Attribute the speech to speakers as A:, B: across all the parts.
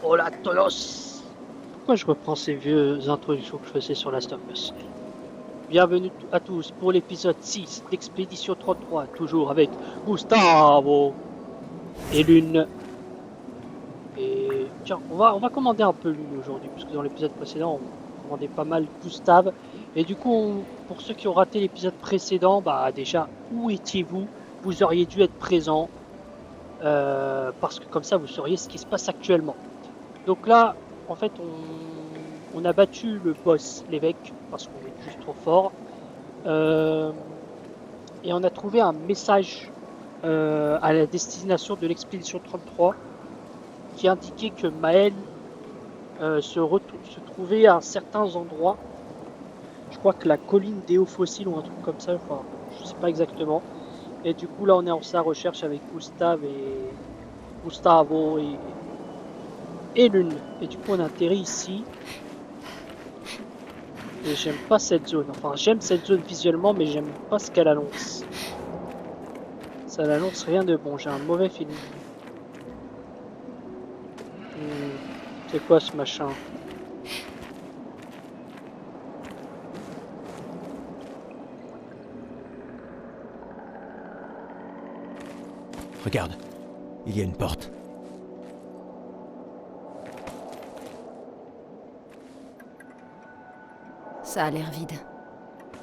A: Hola todos! Pourquoi je reprends ces vieux introductions que je faisais sur Last of Us? Bienvenue à tous pour l'épisode 6 d'Expédition 33, toujours avec Gustavo et Lune. Et tiens, on va commander un peu Lune aujourd'hui, parce que dans l'épisode précédent, on commandait pas mal Gustave. Et du coup, pour ceux qui ont raté l'épisode précédent, bah déjà, où étiez-vous? Vous auriez dû être présent, parce que comme ça, vous sauriez ce qui se passe actuellement. Donc là, en fait, on a battu le boss, l'évêque, parce qu'on est juste trop fort. Et on a trouvé un message à la destination de l'expédition 33 qui indiquait que Maël se trouvait à certains endroits. Je crois que la colline d'Éofossile ou un truc comme ça, enfin, je sais pas exactement. Et du coup, là, on est en sa recherche avec Gustavo et Lune. Et du coup, on a atterri ici. Et j'aime pas cette zone. Enfin, j'aime cette zone visuellement, mais j'aime pas ce qu'elle annonce. Ça n'annonce rien de bon, j'ai un mauvais feeling. C'est quoi ce machin?
B: Regarde, il y a une porte.
C: Ça a l'air vide.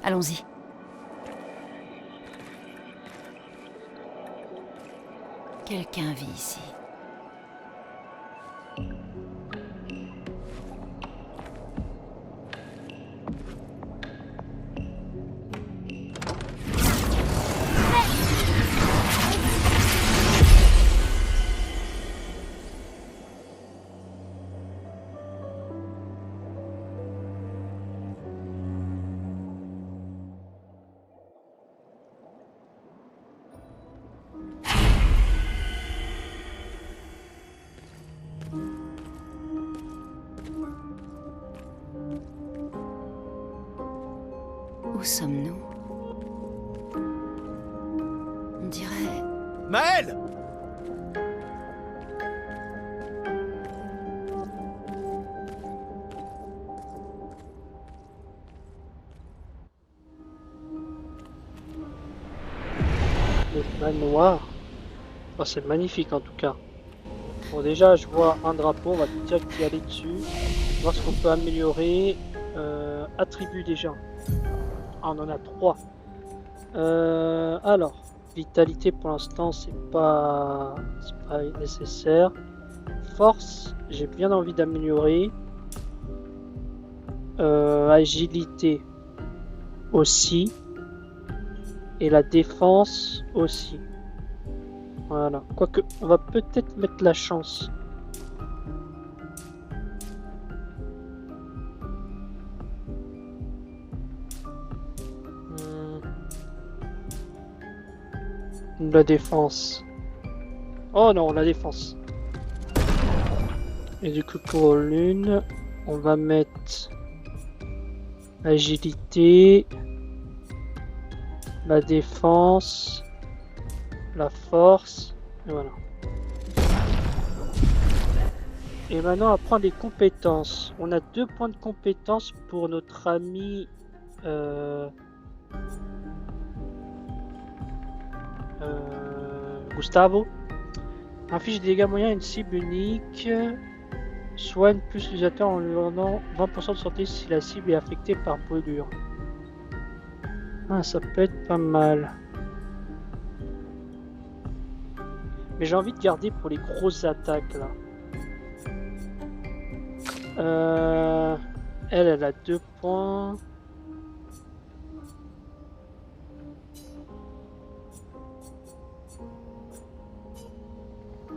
C: Allons-y. Quelqu'un vit ici. Où sommes-nous? On dirait...
B: Maël!
A: Le manoir. Oh, c'est magnifique en tout cas. Bon, déjà, je vois un drapeau, on va direct y aller dessus. Voir ce qu'on peut améliorer. Attributs déjà. Ah, on en a 3. Alors, vitalité pour l'instant, c'est pas nécessaire. Force, j'ai bien envie d'améliorer. Agilité aussi. Et la défense aussi. Voilà. Quoique, on va peut-être mettre la chance. La défense. Oh non, la défense. Et du coup, pour l'une, on va mettre l'agilité, la défense, la force, et voilà. Et maintenant, on va prendre les compétences. On a 2 points de compétences pour notre ami Gustavo. Inflige des dégâts moyens à une cible unique. Soigne plus l'utilisateur en lui donnant 20% de santé si la cible est affectée par brûlure. Ah, ça peut être pas mal. Mais j'ai envie de garder pour les grosses attaques là. Elle a 2 points.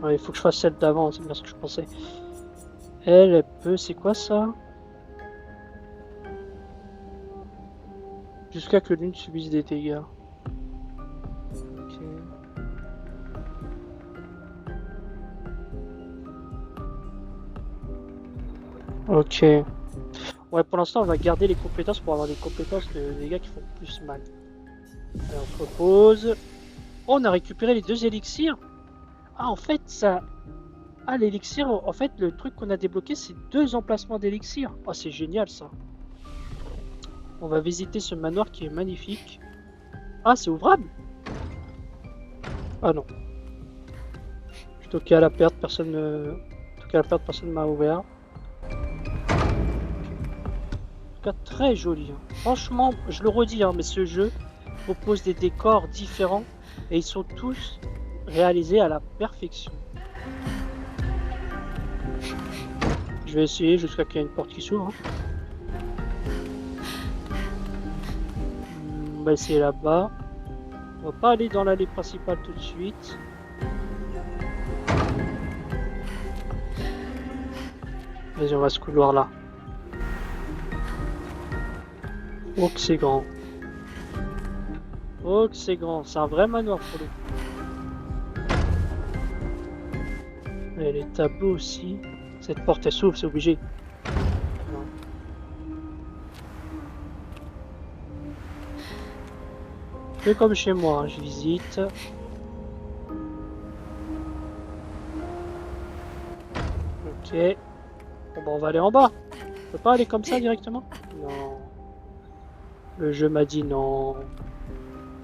A: Ouais, il faut que je fasse celle d'avant, c'est bien ce que je pensais. Elle peut, c'est quoi ça? Jusqu'à que l'une subisse des dégâts. Ok. Ouais, pour l'instant, on va garder les compétences pour avoir des compétences de dégâts qui font plus mal. Alors, on se repose. Oh, on a récupéré les 2 élixirs. Ah, en fait, ça... Ah, l'élixir, en fait, le truc qu'on a débloqué, c'est 2 emplacements d'élixir. Oh, c'est génial ça. On va visiter ce manoir qui est magnifique. Ah, c'est ouvrable? Ah non. Je suis toqué à la perte, personne ne... Toqué à la perte, personne ne m'a ouvert. En tout cas, très joli. Hein. Franchement, je le redis, hein, mais ce jeu propose des décors différents et ils sont tous réalisés à la perfection. Je vais essayer jusqu'à qu'il y ait une porte qui s'ouvre. Hein. On va essayer là-bas. On va pas aller dans l'allée principale tout de suite. Vas-y, on va ce couloir là. Oh que c'est grand. Oh que c'est grand. C'est un vrai manoir pour le coup. Et les tableaux aussi. Cette porte elle s'ouvre, c'est obligé. Je fais comme chez moi, hein, je visite. Ok. Bon bah on va aller en bas. On peut pas aller comme ça directement? Non. Le jeu m'a dit non.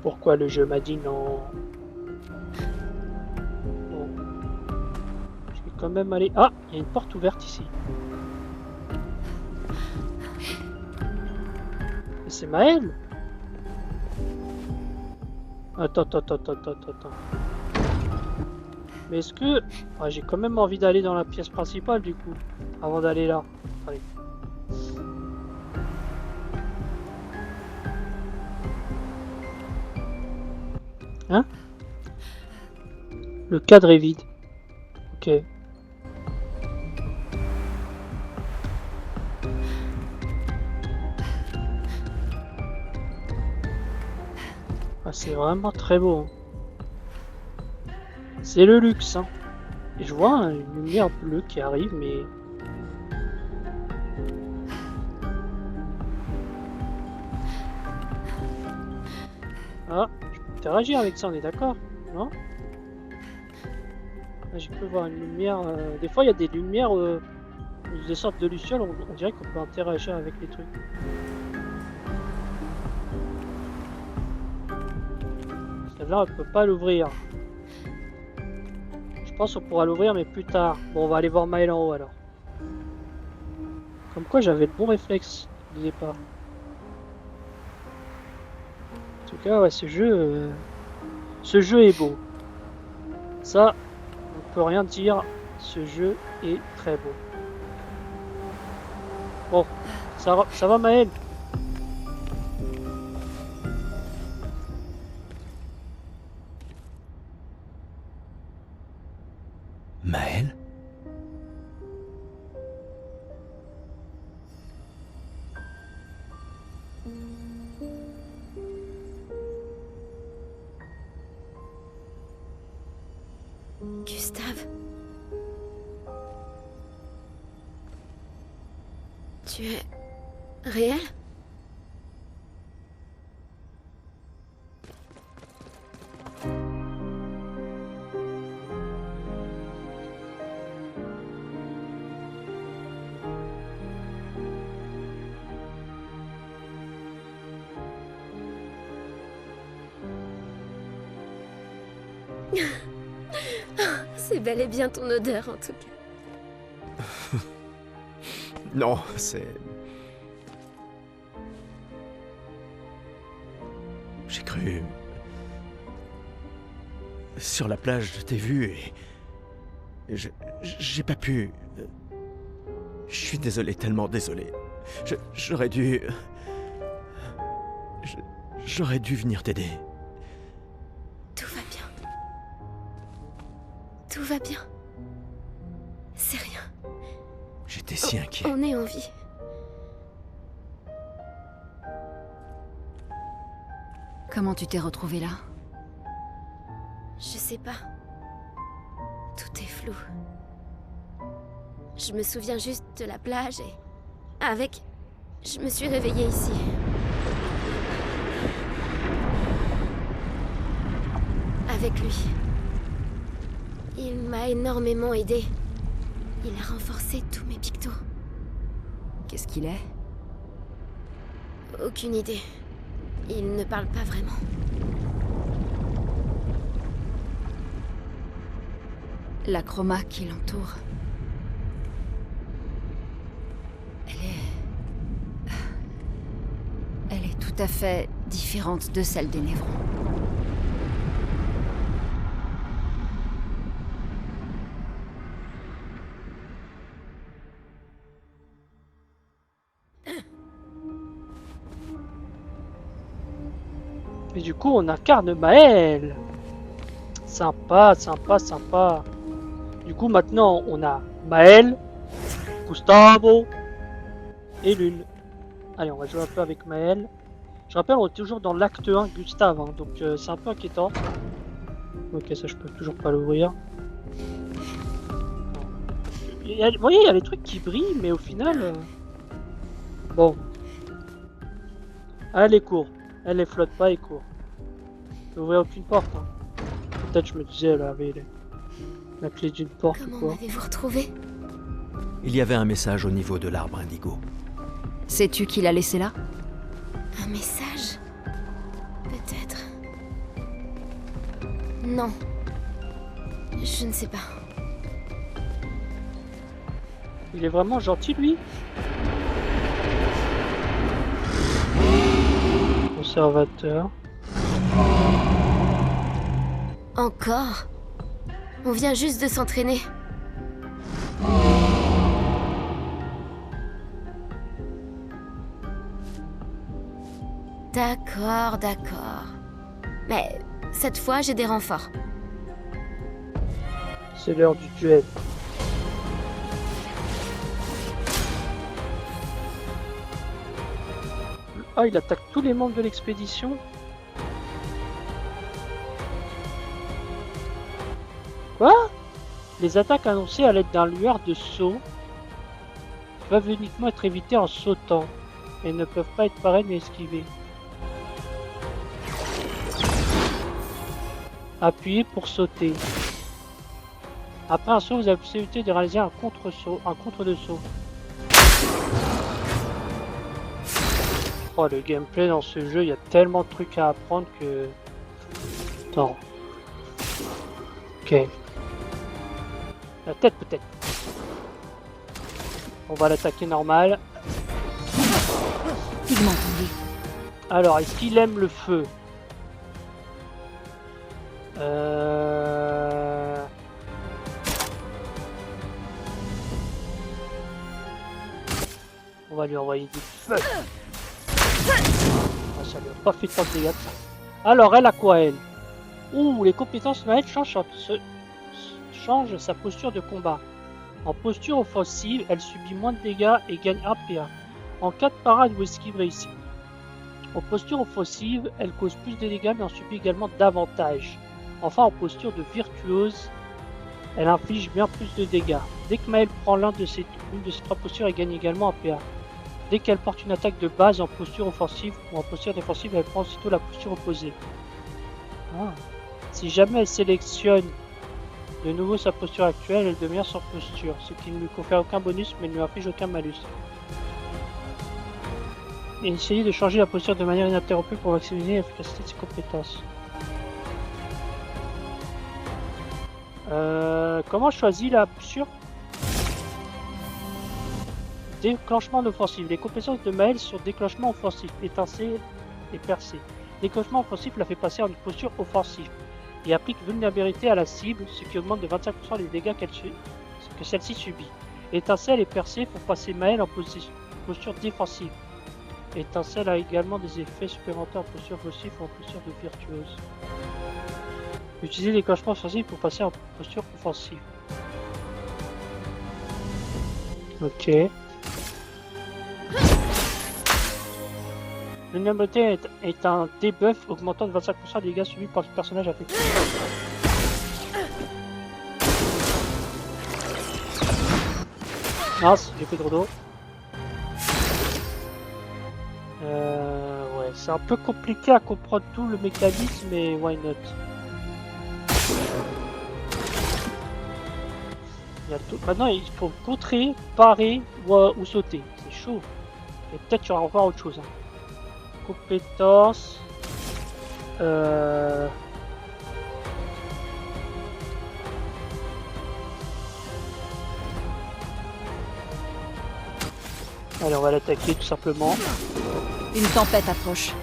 A: Pourquoi le jeu m'a dit non? Bon. Je vais quand même aller... Ah, il y a une porte ouverte ici. Et c'est Maël? Attends. Mais est-ce que... Ah, j'ai quand même envie d'aller dans la pièce principale du coup. Avant d'aller là. Allez. Hein? Le cadre est vide. Ok. Ah, c'est vraiment très beau. Hein. C'est le luxe. Hein. Et je vois hein, une lumière bleue qui arrive, mais... Ah, je peux interagir avec ça, on est d'accord? Non? Ah, j'ai pu voir une lumière... Des fois, il y a des lumières... des sortes de lucioles, on dirait qu'on peut interagir avec les trucs. Celle-là, on peut pas l'ouvrir. Je pense qu'on pourra l'ouvrir, mais plus tard. Bon, on va aller voir Maël en haut, alors. Comme quoi, j'avais le bon réflexe du départ. En tout cas, ouais, ce jeu est beau. Ça, on peut rien dire. Ce jeu est très beau. Bon, ça va Maël?
B: Maël?
C: Gustave. Tu es réel? C'est bel et bien ton odeur en tout cas.
B: Non, c'est... J'ai cru... Sur la plage, je t'ai vu et... J'ai pas pu... Je suis désolé, tellement désolé. J'aurais dû... J'aurais dû venir t'aider.
C: Tout va bien. Tout va bien. C'est rien.
B: J'étais si inquiet.
C: On est en vie. Comment tu t'es retrouvée là? Je sais pas. Tout est flou. Je me souviens juste de la plage et... Avec... Je me suis réveillée ici. Avec lui. Il m'a énormément aidée. Il a renforcé tous mes pictos. Qu'est-ce qu'il est? Aucune idée. Il ne parle pas vraiment. La chroma qui l'entoure. Elle est tout à fait différente de celle des Névrons.
A: Et du coup, on incarne Maël. Sympa, sympa, sympa. Du coup, maintenant, on a Maël, Gustavo et Lune. Allez, on va jouer un peu avec Maël. Je rappelle, on est toujours dans l'acte 1 Gustave, hein, donc c'est un peu inquiétant. Ok, ça je peux toujours pas l'ouvrir. Vous voyez, il y a les trucs qui brillent, mais au final... Bon. Ah, elle est court. Elle flotte pas et court. Je peux ouvrir aucune porte. Hein. Peut-être je me disais, elle avait la clé d'une porte ou
C: Comment
A: quoi.
C: m'avez-vous retrouvé?
B: Il y avait un message au niveau de l'arbre indigo.
C: Sais-tu qui l'a laissé là? Un message? Peut-être. Non. Je ne sais pas.
A: Il est vraiment gentil, lui. Conservateur.
C: Encore? On vient juste de s'entraîner. D'accord, d'accord. Mais cette fois, j'ai des renforts.
A: C'est l'heure du duel. Ah, il attaque tous les membres de l'expédition. Quoi? Les attaques annoncées à l'aide d'un lueur de saut peuvent uniquement être évitées en sautant et ne peuvent pas être parées ni esquivées. Appuyez pour sauter. Après un saut, vous avez la possibilité de réaliser un contre-saut, un contre de saut. Oh, le gameplay dans ce jeu, il y a tellement de trucs à apprendre que... Attends. Ok. La tête peut-être. On va l'attaquer normal.
C: Pigment tendu.
A: Alors, est-ce qu'il aime le feu? On va lui envoyer du feu. Ah, ça lui a pas fait tant de dégâts que ça. Alors, elle a quoi, elle? Ouh, les compétences Maël change sa posture de combat. En posture offensive, elle subit moins de dégâts et gagne 1 PA. En cas de parade ou esquive réussie. En posture offensive, elle cause plus de dégâts mais en subit également davantage. Enfin, en posture de virtuose, elle inflige bien plus de dégâts. Dès que Maël prend l'une de ces 3 postures, elle gagne également 1 PA. Dès qu'elle porte une attaque de base en posture offensive ou en posture défensive, elle prend aussitôt la posture opposée. Ah. Si jamais elle sélectionne de nouveau sa posture actuelle, elle devient sans posture, ce qui ne lui confère aucun bonus mais ne lui inflige aucun malus. Et essayez de changer la posture de manière ininterrompue pour maximiser l'efficacité de ses compétences. Comment je choisis la posture? Déclenchement d'offensive. Les compétences de Maël sur déclenchement offensif, étincelle et percée. Déclenchement offensif la fait passer en une posture offensive et applique vulnérabilité à la cible, ce qui augmente de 25% les dégâts que celle-ci subit. Étincelle et percée font passer Maël en posture défensive. Étincelle a également des effets supplémentaires en posture offensive ou en posture de virtuose. Utilisez déclenchement offensif pour passer en posture offensive. Ok. L'unanimité est un debuff augmentant de 25% des dégâts subis par le personnage affecté. Mince, j'ai fait trop d'eau. Ouais, c'est un peu compliqué à comprendre tout le mécanisme, mais why not? Il y a tout. Maintenant, il faut contrer, parer ou sauter. C'est chaud. Et peut-être qu'il y aura encore autre chose. Hein. Compétences. Allez, on va l'attaquer tout simplement.
C: Une tempête approche.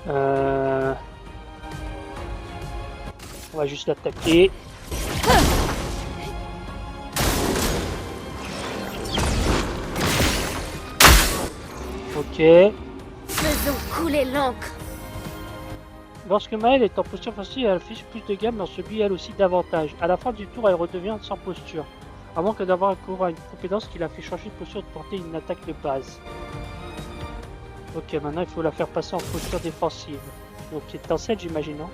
A: On va juste l'attaquer. Ok.
C: Faisons couler l'encre.
A: Lorsque Maëlle est en posture offensive, elle affiche plus de gamme, mais en subit elle aussi davantage. À la fin du tour, elle redevient sans posture. À moins que d'avoir recours à une compétence qui la fait changer de posture de porter une attaque de base. Ok, maintenant il faut la faire passer en posture défensive. Donc étincelle, j'imagine, non?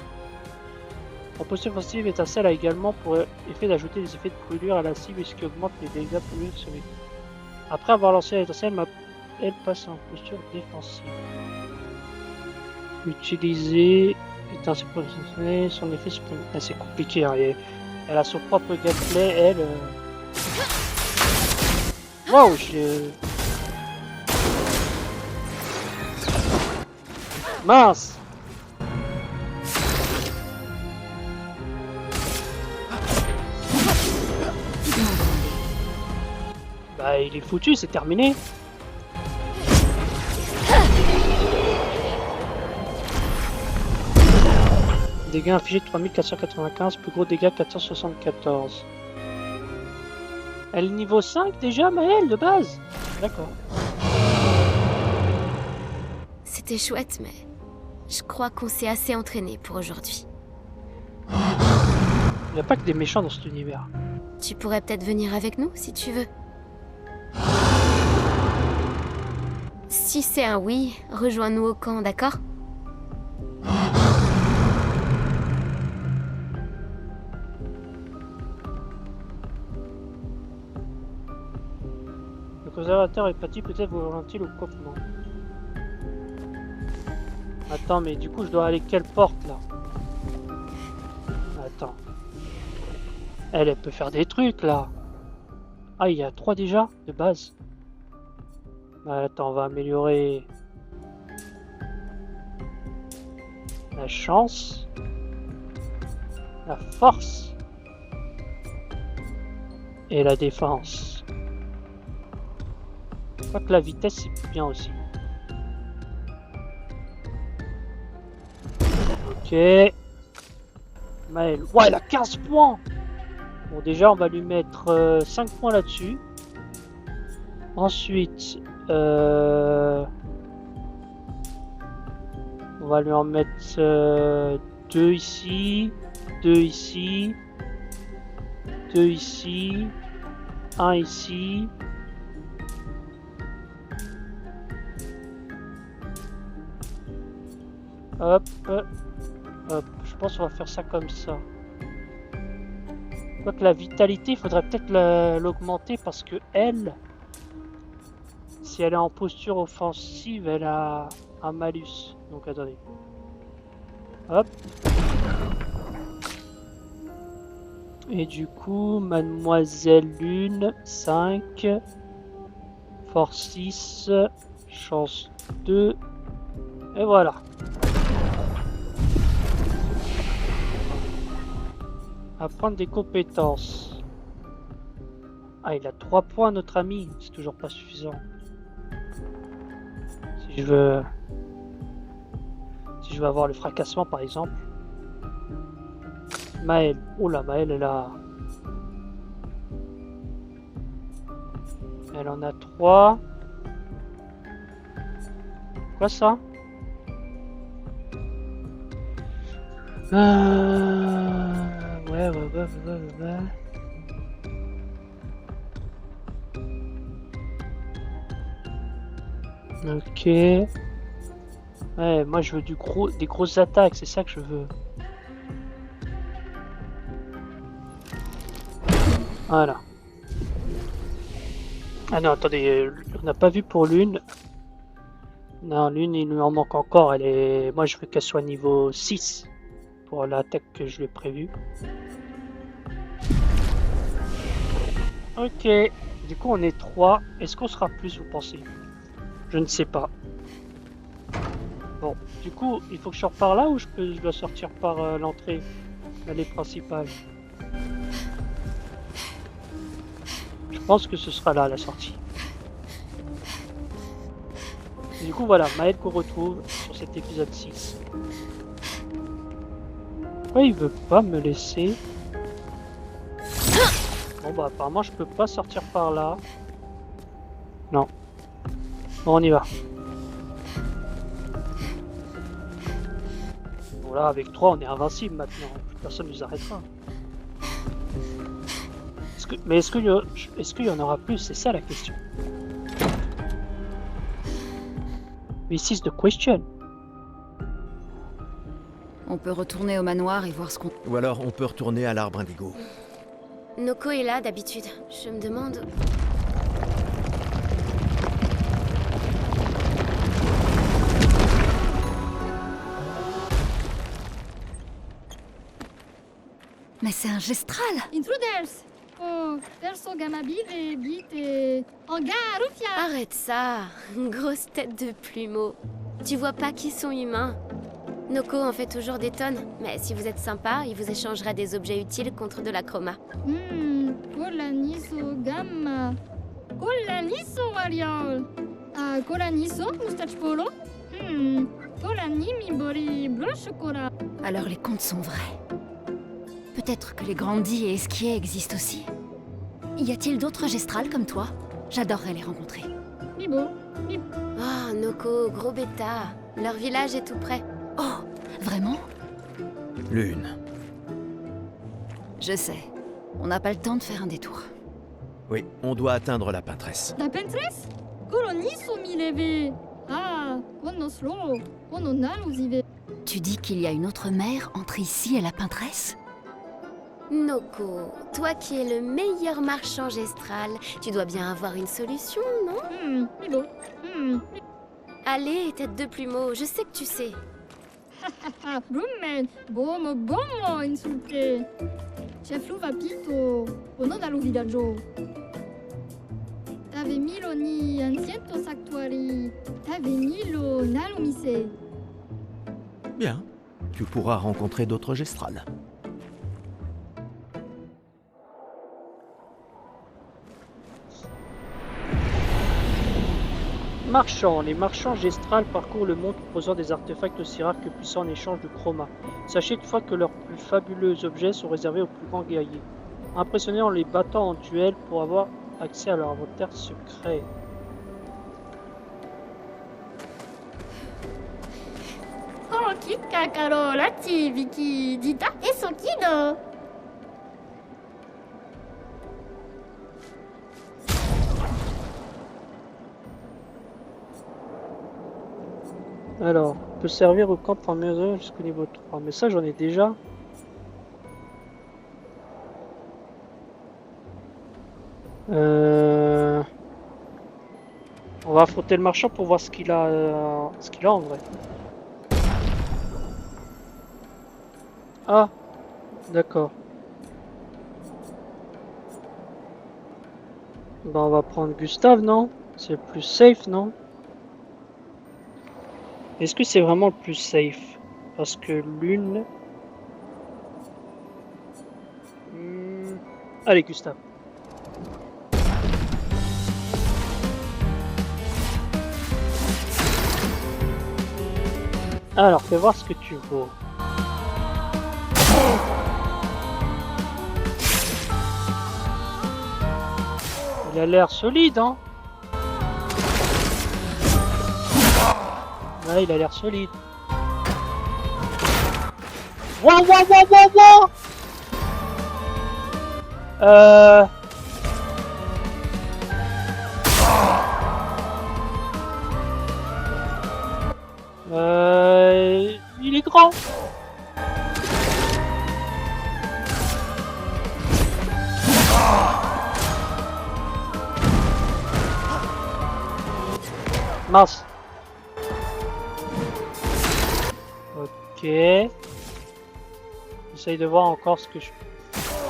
A: En posture offensive, étincelle a également pour effet d'ajouter des effets de brûlure à la cible, ce qui augmente les dégâts brûlés sur les... Après avoir lancé l'étincelle, elle passe en posture défensive. Utiliser étincelle pour son effet supplémentaire. C'est compliqué, hein. Elle a son propre gameplay, elle. Waouh, mince. Bah il est foutu, c'est terminé. Dégâts infligés 3495, plus gros dégâts 474. Elle est niveau 5 déjà, Maëlle, de base. D'accord.
C: C'était chouette, mais je crois qu'on s'est assez entraîné pour aujourd'hui.
A: Il n'y a pas que des méchants dans cet univers.
C: Tu pourrais peut-être venir avec nous, si tu veux. Si c'est un oui, rejoins-nous au camp, d'accord?
A: Le conservateur est parti, peut-être volontiers le campement. Attends, mais du coup, je dois aller quelle porte, là? Attends. Elle peut faire des trucs, là. Ah, il y a 3 déjà, de base. Attends, on va améliorer... la chance. La force. Et la défense. Je crois que la vitesse, c'est bien aussi. Ok. Maëlle. Ouais, elle a 15 points. Bon, déjà, on va lui mettre 5 points là-dessus. Ensuite, on va lui en mettre 2 ici, 2 ici, 2 ici, 1 ici. Hop, hop, je pense qu'on va faire ça comme ça. Quoique la vitalité, il faudrait peut-être l'augmenter parce que elle, si elle est en posture offensive, elle a un malus. Donc attendez. Hop. Et du coup, Mademoiselle Lune, 5. Force 6. Chance 2. Et voilà. Apprendre des compétences. Ah, il a 3 points, notre ami. C'est toujours pas suffisant. Si je veux avoir le fracassement, par exemple. Maëlle. Oh là, Maëlle, elle en a 3. Quoi ça? Ouais. Ok. Ouais, moi je veux des grosses attaques, c'est ça que je veux. Voilà. Ah non, attendez, on n'a pas vu pour Lune. Non, Lune, il lui en manque encore. Moi je veux qu'elle soit niveau 6 pour l'attaque que je lui ai prévue. Ok. Du coup, on est 3. Est-ce qu'on sera plus, vous pensez? Je ne sais pas. Bon, du coup, il faut que je sorte par là ou je dois sortir par l'entrée, l'allée principale? Je pense que ce sera là, la sortie. Et du coup, voilà, Maël qu'on retrouve sur cet épisode 6. Pourquoi il veut pas me laisser? Bon bah apparemment je peux pas sortir par là. Non. Bon, on y va. Bon là avec 3 on est invincible maintenant. Plus personne nous arrêtera. Mais est-ce qu'il y en aura plus? C'est ça la question. This is the question.
C: On peut retourner au manoir et voir ce qu'on...
B: Ou alors on peut retourner à l'arbre indigo.
D: Noko est là d'habitude. Je me demande...
C: Mais c'est un gestral!
E: Intruders! Oh, perso gamabile, bite... Rufia!
D: Arrête ça. Grosse tête de plumeau. Tu vois pas qu'ils sont humains. Noko en fait toujours des tonnes, mais si vous êtes sympa, il vous échangera des objets utiles contre de la chroma.
E: Kola niso gamma. Kola niso varial. Kola niso moustache polo. Kola ni mibori blanche cola.
C: Alors les contes sont vrais. Peut-être que les grandis et esquiers existent aussi. Y a-t-il d'autres gestrals comme toi? J'adorerais les rencontrer.
E: Mibo.
D: Oh, Noko, gros bêta. Leur village est tout près.
C: Oh, vraiment?
B: Lune.
C: Je sais. On n'a pas le temps de faire un détour.
B: Oui, on doit atteindre la peintresse.
E: La pentresse? Kola niso mileve. Kono slow. Kono naluzive.
C: Tu dis qu'il y a une autre mer entre ici et la peintresse?
D: Noko, toi qui es le meilleur marchand gestral, tu dois bien avoir une solution, non?
E: Mibo.
D: Allez, tête de plumeau, je sais que tu sais.
E: Brummen. Bomo insulte. Chef Lu vapito. Kono nalu villaggio. T'avais milo ni anciento sactuari. T'avais milo nalumise.
B: Bien. Tu pourras rencontrer d'autres gestrales.
A: Marchands. Les marchands gestrales parcourent le monde proposant des artefacts aussi rares que puissants en échange de chroma. Sachez toutefois que leurs plus fabuleux objets sont réservés aux plus grands guerriers. Impressionnez en les battant en duel pour avoir accès à leur inventaire secret.
E: Oh, kika karo lati viki dita et sokido.
A: Alors, on peut servir au camp en maison jusqu'au niveau 3. Mais ça, j'en ai déjà. On va affronter le marchand pour voir ce qu'il a en vrai. Ah, d'accord. Bah, on va prendre Gustave, non? C'est plus safe, non? Est-ce que c'est vraiment le plus safe? Parce que l'une... Allez, Gustave. Alors, fais voir ce que tu vaux. Il a l'air solide, hein? Ouais, il a l'air solide. Wouah, wouah, wouah, wouah, wouah! Il est grand. Mince. Ok. J'essaye de voir encore ce que je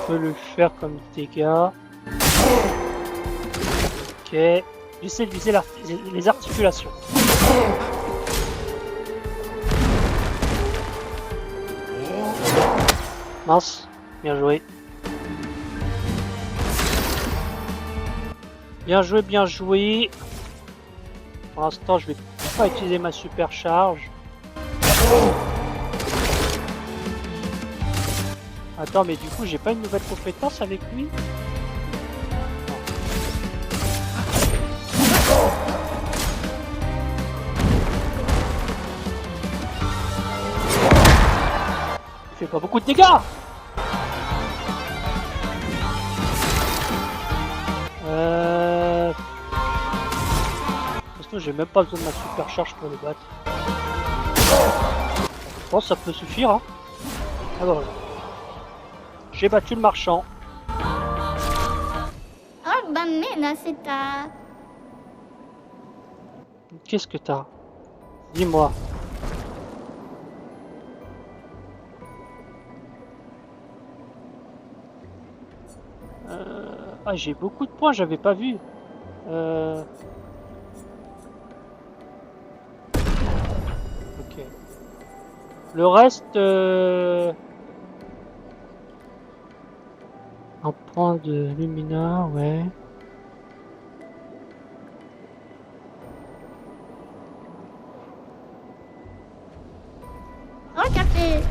A: peux lui faire comme dégâts. Ok. J'essaie de viser les articulations. Mince. Bien joué. Bien joué, bien joué. Pour l'instant, je vais pas utiliser ma super charge. Attends, mais du coup, j'ai pas une nouvelle compétence avec lui? Il fait pas beaucoup de dégâts. Parce que j'ai même pas besoin de ma super charge pour le battre. Je pense que ça peut suffire, hein. Ah bah voilà. J'ai battu le marchand.
E: Oh, bamena, c'est ta.
A: Qu'est-ce que t'as? Dis-moi. Ah, j'ai beaucoup de points, j'avais pas vu. Ok. Le reste... Un point de Lumina, ouais.
E: Oh, café.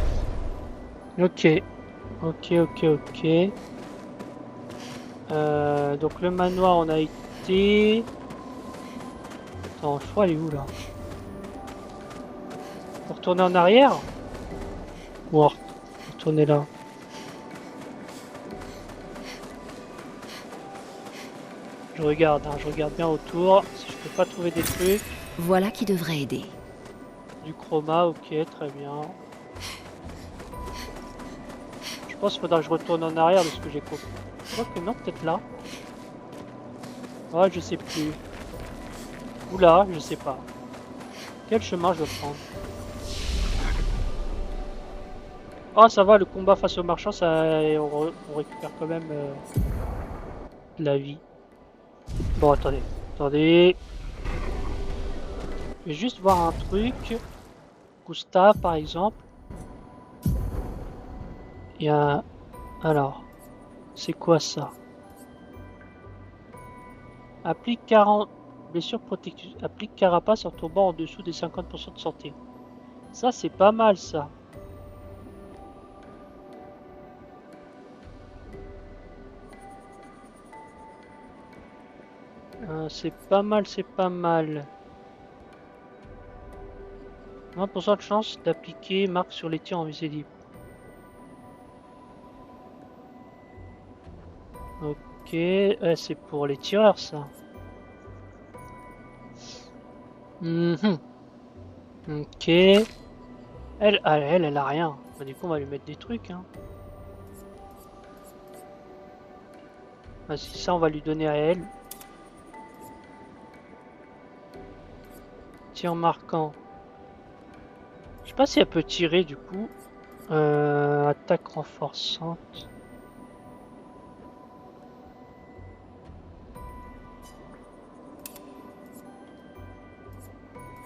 A: Ok. Ok. Donc le manoir, on a été... Attends, le choix, elle est où, là? Pour retourner en arrière? Ou retourner là? Je regarde bien autour, si je peux pas trouver des trucs.
C: Voilà qui devrait aider.
A: Du chroma, ok, très bien. Je pense qu'il faudra que je retourne en arrière de ce que j'ai compris. Je crois que non, peut-être là. Ouais, je sais plus. Ou là, je sais pas. Quel chemin je dois prendre? Oh, ça va, le combat face au marchand, ça, on récupère quand même de la vie. Bon, attendez. Je vais juste voir un truc. Gustave, par exemple. Il y a... Alors, c'est quoi ça? Applique 40... Blessure protectrice. Applique carapace en tombant en dessous des 50% de santé. Ça, c'est pas mal, ça. C'est pas mal. 20% de chance d'appliquer marque sur les tirs en visée libre. Ok, c'est pour les tireurs, ça. Ok. Elle a rien. Bah, du coup, on va lui mettre des trucs, hein. Bah, si ça, on va lui donner à elle. Tir marquant. Je sais pas si elle peut tirer, du coup. Attaque renforçante.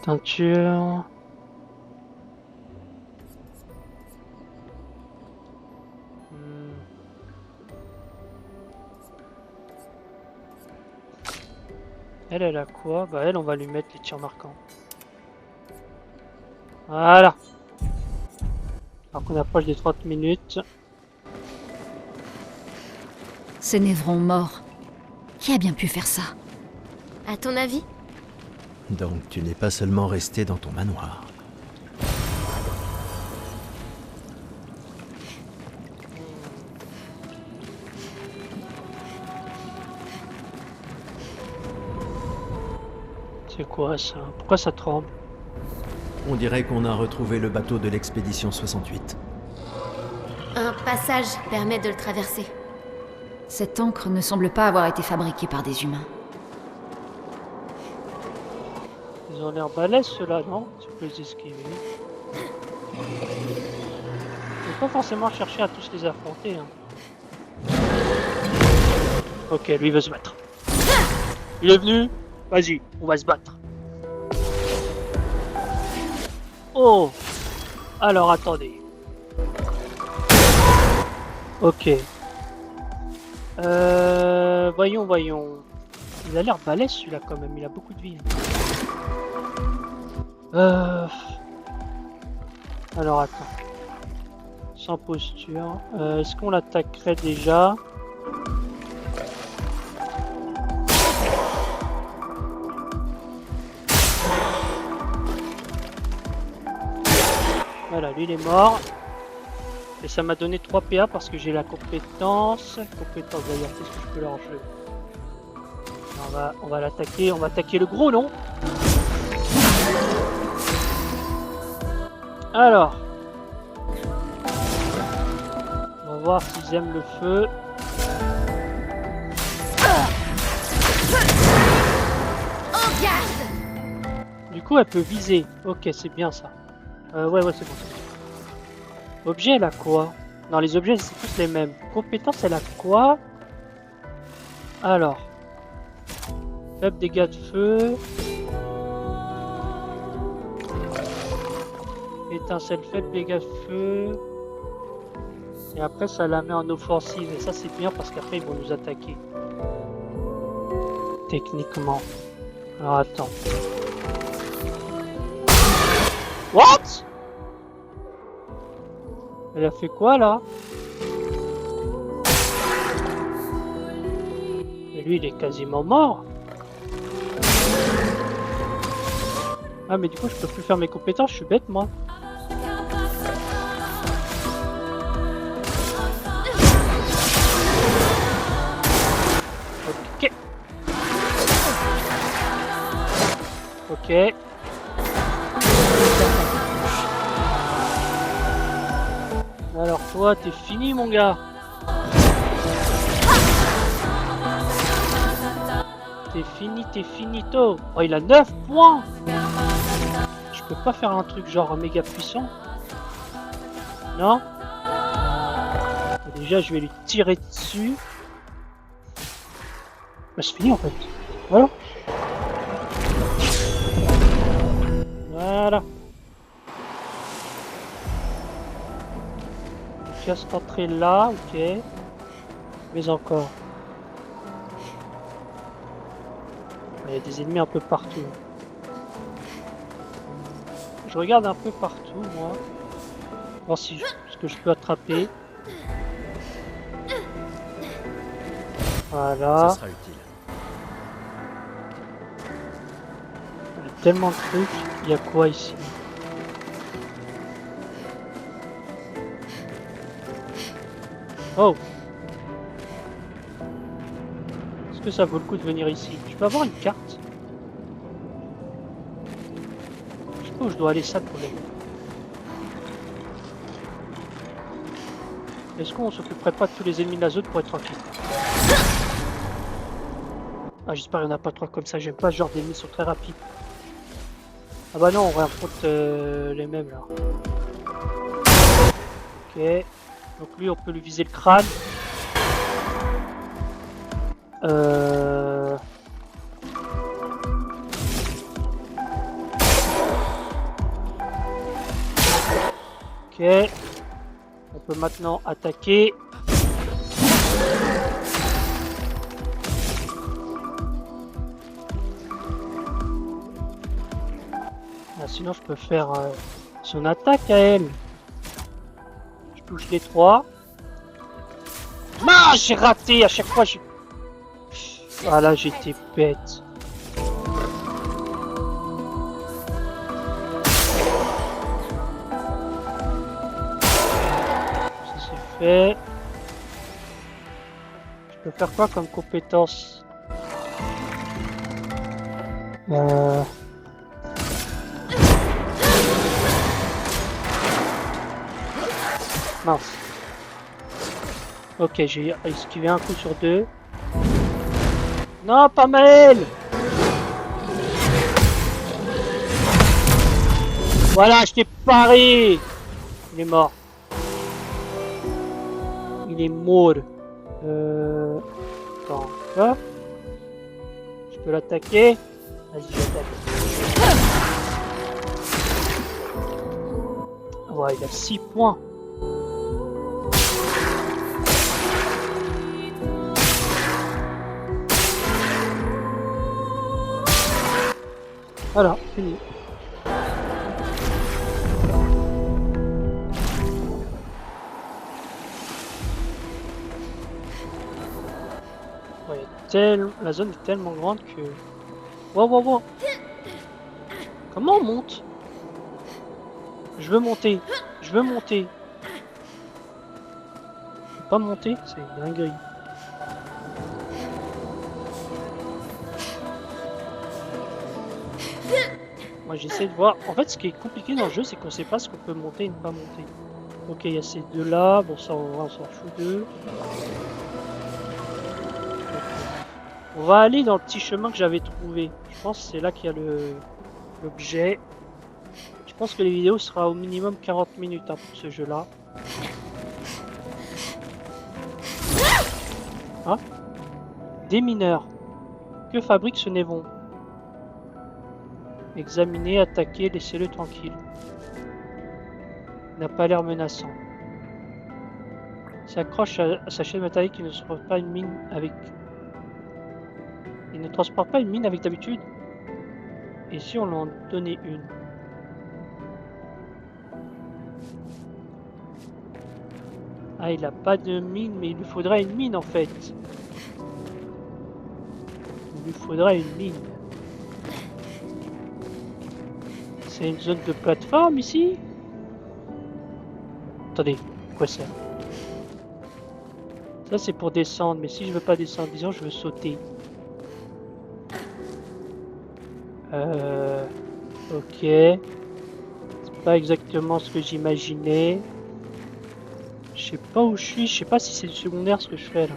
A: Teinture. Elle a quoi? Bah elle, on va lui mettre les tirs marquants. Voilà. Alors qu'on approche des 30 minutes.
C: Ces névrons morts. Qui a bien pu faire ça?
D: À ton avis?
B: Donc tu n'es pas seulement resté dans ton manoir.
A: C'est quoi ça? Pourquoi ça tremble?
B: On dirait qu'on a retrouvé le bateau de l'expédition 68.
D: Un passage permet de le traverser.
C: Cette encre ne semble pas avoir été fabriquée par des humains.
A: Ils ont l'air balèzes ceux-là, non? Tu peux les esquiver. Faut pas forcément chercher à tous les affronter, hein. Ok, lui il veut se battre. Il est venu. Vas-y, on va se battre. Oh. Alors attendez. Ok. Voyons. Il a l'air balèze celui-là quand même, il a beaucoup de vie. Alors attends. Sans posture. Est-ce qu'on l'attaquerait déjà? Voilà, lui il est mort. Et ça m'a donné 3 PA parce que j'ai la compétence. Compétence d'ailleurs, qu'est-ce que je peux leur jouer? On va l'attaquer, on va attaquer le gros, non? Alors. On va voir s'ils aiment le feu. Du coup, elle peut viser. Ok, c'est bien ça. Ouais, c'est bon. Objet, elle a quoi? Non, les objets, c'est tous les mêmes. Compétence, elle a quoi? Alors. Faible dégâts de feu. Étincelle, faible dégâts de feu. Et après, ça la met en offensive. Et ça, c'est bien parce qu'après, ils vont nous attaquer. Techniquement. Alors, attends. What? Elle a fait quoi, là? Et lui, il est quasiment mort. Ah, mais du coup, je peux plus faire mes compétences. Je suis bête, moi. Ok. Ok. Alors toi, t'es fini mon gars. T'es finito. Oh, il a 9 points. Je peux pas faire un truc genre méga puissant. Non. Déjà, je vais lui tirer dessus. Bah, c'est fini en fait. Voilà. Voilà. Cette entrée là, ok. Mais encore. Il y a des ennemis un peu partout. Je regarde un peu partout, moi. Voir si ce que je peux attraper. Voilà.
B: Ça sera utile.
A: Il y a tellement de trucs. Il y a quoi ici? Oh! Est-ce que ça vaut le coup de venir ici? Je peux avoir une carte? Je sais pas où je dois aller, ça le problème. Est-ce qu'on s'occuperait pas de tous les ennemis de la zone pour être tranquille? Ah, j'espère qu'il n'y en a pas trop comme ça, j'aime pas ce genre d'ennemis, ils sont très rapides. Ah bah non, on réaffronte les mêmes là. Ok. Donc lui, on peut lui viser le crâne. Ok. On peut maintenant attaquer. Ah, sinon, je peux faire son attaque à elle. Je touche les 3. Ah, j'ai raté à chaque fois. Ah là, j'étais bête. Ça c'est fait. Je peux faire quoi comme compétence? Mince. Ok, j'ai esquivé un coup sur 2. Non, pas Maël! Voilà, je t'ai paré! Il est mort. Il est mort. Attends. Quoi? Je peux l'attaquer? Vas-y, j'attaque. Ouais, il a 6 points. Voilà, fini. Ouais, la zone est tellement grande que... Wow, wow, wow. Comment on monte? Je veux monter. Je veux monter. Je peux pas monter? C'est une dinguerie. Moi j'essaie de voir. En fait, ce qui est compliqué dans le jeu, c'est qu'on sait pas ce qu'on peut monter et ne pas monter. Ok, il y a ces deux là. Bon, ça, on s'en fout d'eux. On va aller dans le petit chemin que j'avais trouvé. Je pense que c'est là qu'il y a l'objet. Je pense que les vidéos sera au minimum 40 minutes hein, pour ce jeu-là. Ah, des mineurs. Que fabrique ce Névon? Examiner, attaquer, laissez-le tranquille. Il n'a pas l'air menaçant. S'accroche à sa chaîne métallique qui ne transporte pas une mine avec... Il ne transporte pas une mine avec d'habitude. Et si on en donnait une? Ah, il n'a pas de mine, mais il lui faudrait une mine en fait. Il lui faudrait une mine. C'est une zone de plateforme ici? Attendez, quoi ça? Ça c'est pour descendre, mais si je veux pas descendre, disons je veux sauter. Ok. C'est pas exactement ce que j'imaginais. Je sais pas où je suis, je sais pas si c'est du secondaire ce que je fais là.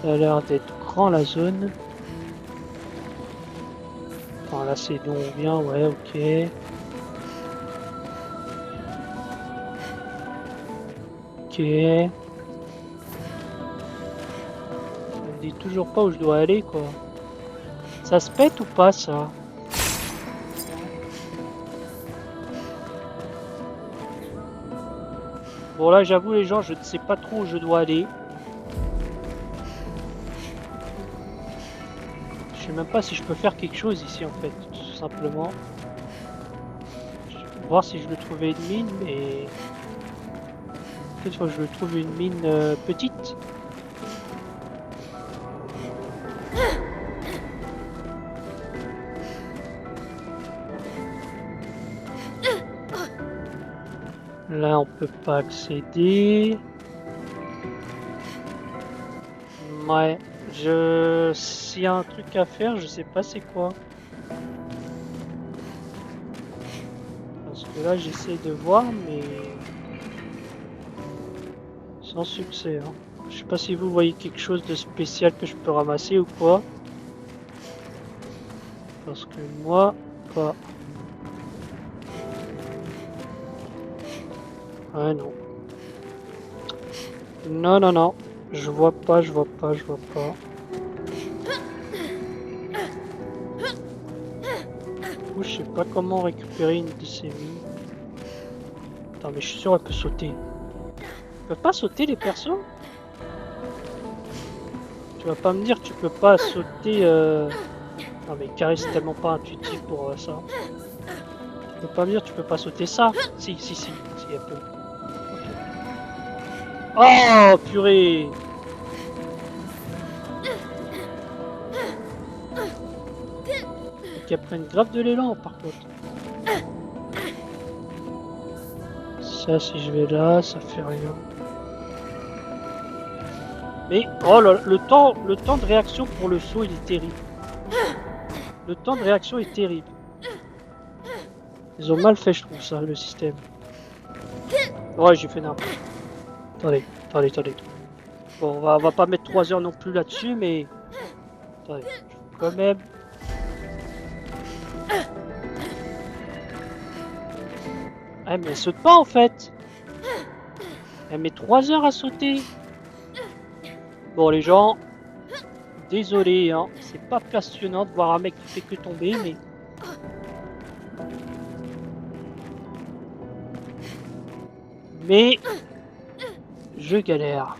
A: Ça a l'air d'être grand la zone. Enfin, là c'est d'où on vient, ouais, ok. Ok. Ça me dit toujours pas où je dois aller quoi. Ça se pète ou pas ça? Bon là j'avoue les gens, je ne sais pas trop où je dois aller. Je sais même pas si je peux faire quelque chose ici en fait, tout simplement. Je vais voir si je veux trouver une mine, mais... Peut-être que je veux trouver une mine petite. Là on peut pas accéder. Ouais, s'il y a un truc à faire, je sais pas c'est quoi. Parce que là j'essaie de voir mais sans succès. Hein. Je sais pas si vous voyez quelque chose de spécial que je peux ramasser ou quoi. Parce que moi, pas. Ouais non. Non non non. Je vois pas, je vois pas, je vois pas. Du coup, je sais pas comment récupérer une de ces mines. Attends, mais je suis sûr elle peut sauter. Elle peut pas sauter les persos? Tu vas pas me dire que tu peux pas sauter Non mais Carré c'est tellement pas intuitif pour ça. Tu peux pas me dire que tu peux pas sauter ça? Si, si, si, si, elle peut. Oh purée! Qu'elle prenne grave de l'élan par contre. Ça si je vais là, ça fait rien. Mais oh là, le temps de réaction pour le saut il est terrible. Le temps de réaction est terrible. Ils ont mal fait je trouve ça le système. Ouais j'ai fait n'importe. Attendez, attendez, attendez. Bon on va pas mettre 3 heures non plus là-dessus mais... Attendez, quand même... Ouais, mais elle saute pas en fait. Elle met 3 heures à sauter. Bon les gens, désolé, hein, c'est pas passionnant de voir un mec qui fait que tomber, mais... Je galère.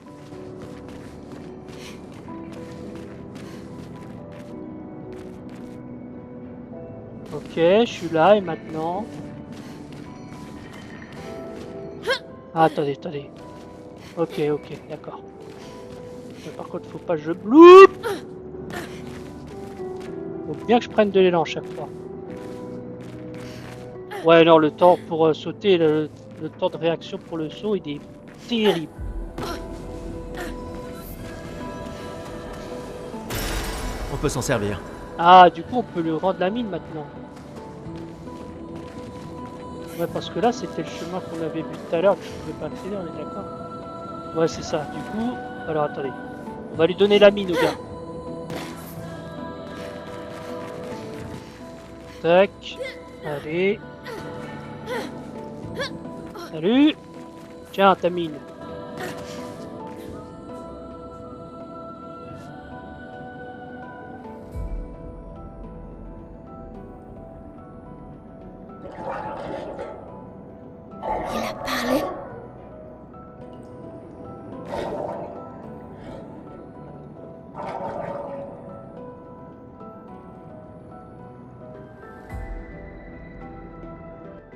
A: Ok, je suis là et maintenant... Ah, attendez. Ok, d'accord. Mais par contre, faut pas que je bloupe. Faut bien que je prenne de l'élan chaque fois. Ouais, non, le temps pour sauter, le temps de réaction pour le saut, il est terrible.
B: On peut s'en servir.
A: Ah, du coup, on peut le rendre la mine maintenant. Ouais, parce que là, c'était le chemin qu'on avait vu tout à l'heure, que je pouvais pas accéder, on est d'accord? Ouais, c'est ça. Du coup, alors attendez. On va lui donner la mine au gars. Tac. Allez. Salut. Tiens, ta mine.
C: Il a parlé.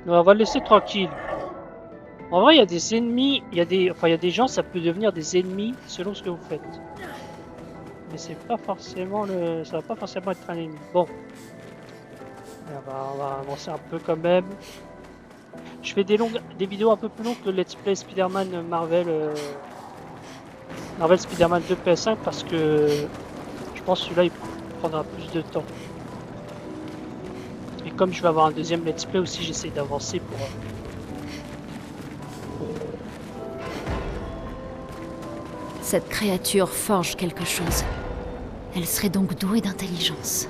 A: Non, on va le laisser tranquille. En vrai, il y a des ennemis, il y a des gens, ça peut devenir des ennemis selon ce que vous faites. Mais c'est pas forcément ça va pas forcément être un ennemi. Bon. On va avancer un peu quand même. Je fais des vidéos un peu plus longues que Let's Play Spider-Man Marvel Spider-Man 2 PS5 parce que je pense que celui-là il prendra plus de temps. Et comme je vais avoir un deuxième Let's Play aussi, j'essaie d'avancer pour...
C: Cette créature forge quelque chose. Elle serait donc douée d'intelligence.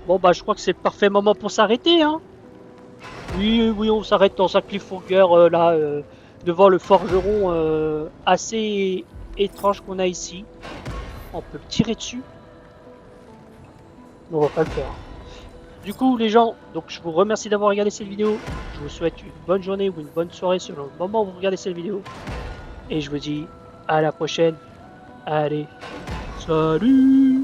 A: Bon bah je crois que c'est le parfait moment pour s'arrêter, hein. Oui, on s'arrête dans un cliffhanger là, devant le forgeron assez étrange qu'on a ici. On peut le tirer dessus. On va pas le faire. Du coup les gens, donc je vous remercie d'avoir regardé cette vidéo. Je vous souhaite une bonne journée ou une bonne soirée selon le moment où vous regardez cette vidéo. Et je vous dis à la prochaine. Allez, salut!